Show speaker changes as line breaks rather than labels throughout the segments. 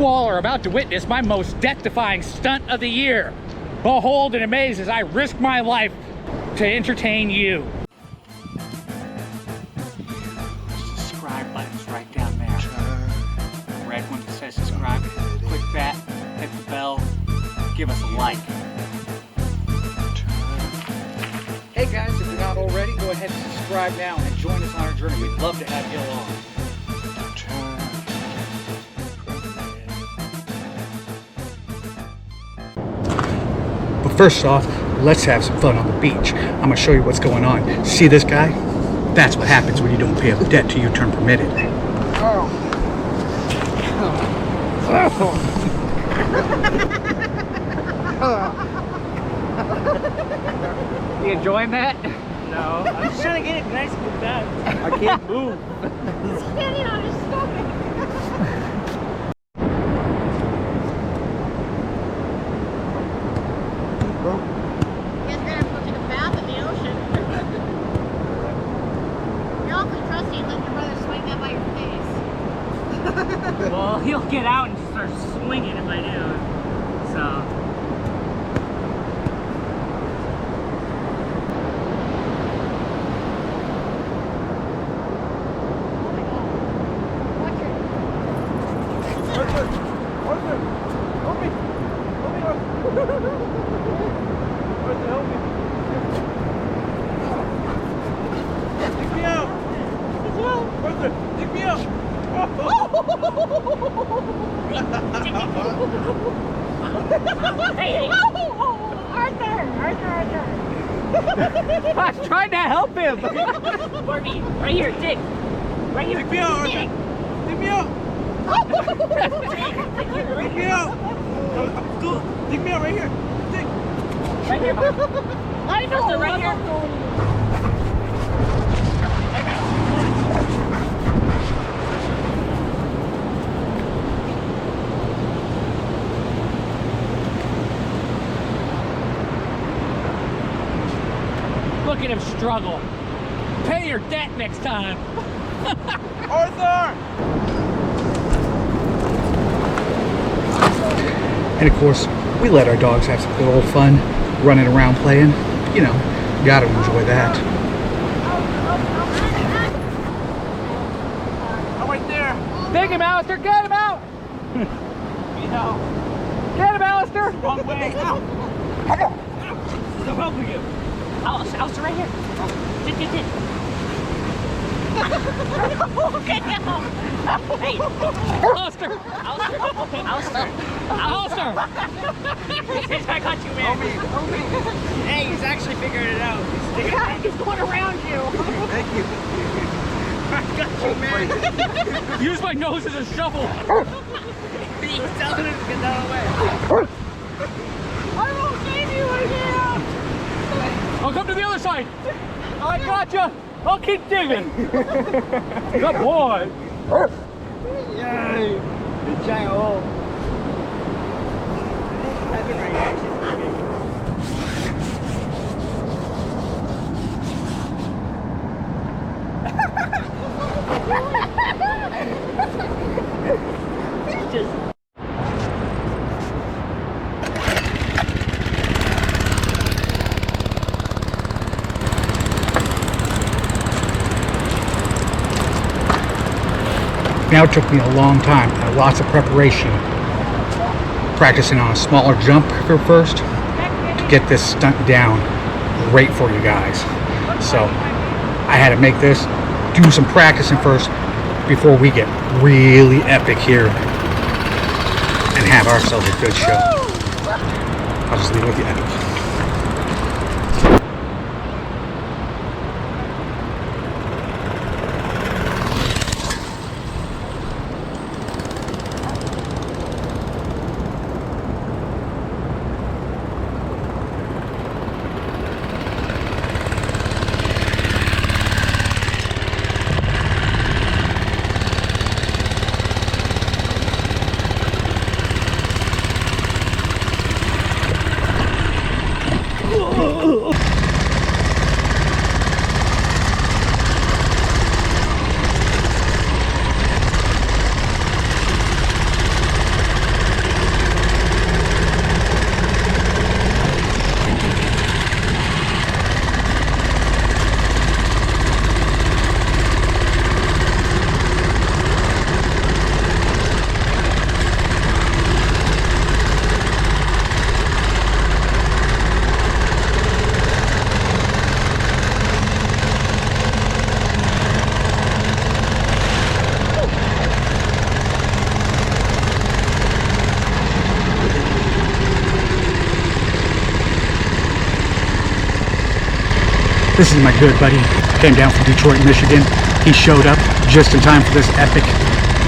You all are about to witness my most death-defying stunt of the year. Behold and amaze as I risk my life to entertain you. Subscribe button's right down there. The red one that says subscribe. Click that, hit the bell, give us a like. Hey guys, if you're not already, go ahead and subscribe now and join us on our journey. We'd love to have you along. But first off, let's have some fun on the beach. I'm gonna show you what's going on. See this guy? That's what happens when you don't pay a debt to U-turn permitted. You enjoying that?
No, I'm just trying to get it nice and fast. I can't move.
He's standing on his stomach. You guys are gonna have to go take a bath in the ocean. You're awfully trusty and let your brother swing that by your face.
Well, he'll get out and start swinging if I do. So.
Hey! Arthur!
I was trying to help him!
Barbie, right here, dig! Right here!
Dig me out, Arthur! Dig me out! Dig me out! Dig me out right here! Dig!
Right here!
I know!
Right here!
Look at him struggle. Pay your debt next time.
Arthur!
And of course, we let our dogs have some good old fun, running around playing. You know, gotta enjoy that.
I'm right there!
Dig him, Alistair! Get him out! Get him, Alistair!
Wrong way! Ow!
I'm helping you! Alistair, right here! Dig.
Okay, now!
Hey!
Alistair!
Alistair! I got you, man!
Help me!
Hey, he's actually figuring it out.
He's going around you!
Thank you!
I got you, man!
Use my nose as a shovel!
He's telling him to get out of the way.
I won't save you again!
I'll come to the other side! I gotcha! I'll keep digging! Good boy!
Yay! The giant hole! I've been right here.
It's just...
Now it took me a long time, lots of preparation, practicing on a smaller jump first to get this stunt down great for you guys. So I had to make this, do some practicing first before we get really epic here and have ourselves a good show. I'll just leave it with the epic. This is my good buddy. Came down from Detroit, Michigan. He showed up just in time for this epic,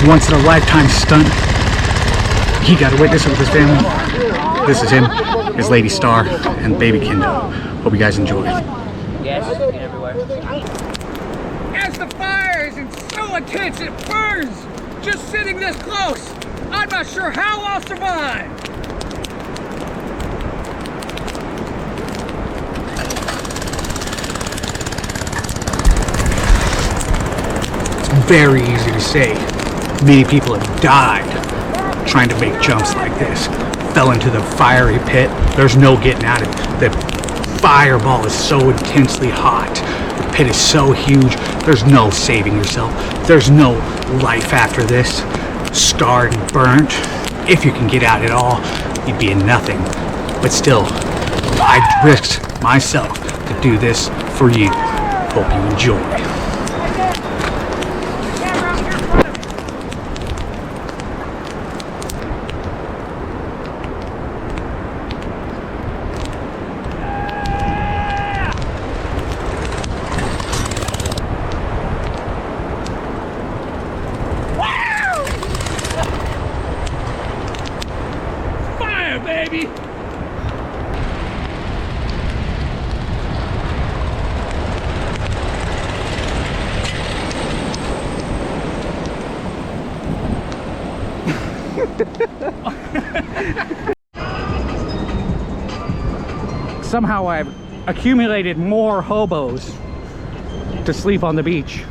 once-in-a-lifetime stunt. He got to witness it with his family. This is him, his lady Star, and baby Kendo. Hope you guys enjoy.
Yes, everywhere.
As the fire isn't so intense it burns! Just sitting this close, I'm not sure how I'll survive!
It's very easy to say. Many people have died trying to make jumps like this. Fell into the fiery pit. There's no getting out of it. The fireball is so intensely hot. The pit is so huge. There's no saving yourself. There's no life after this. Scarred and burnt. If you can get out at all, you'd be in nothing. But still, I risked myself to do this for you. Hope you enjoy.
Fire, baby!
Somehow I've accumulated more hobos to sleep on the beach.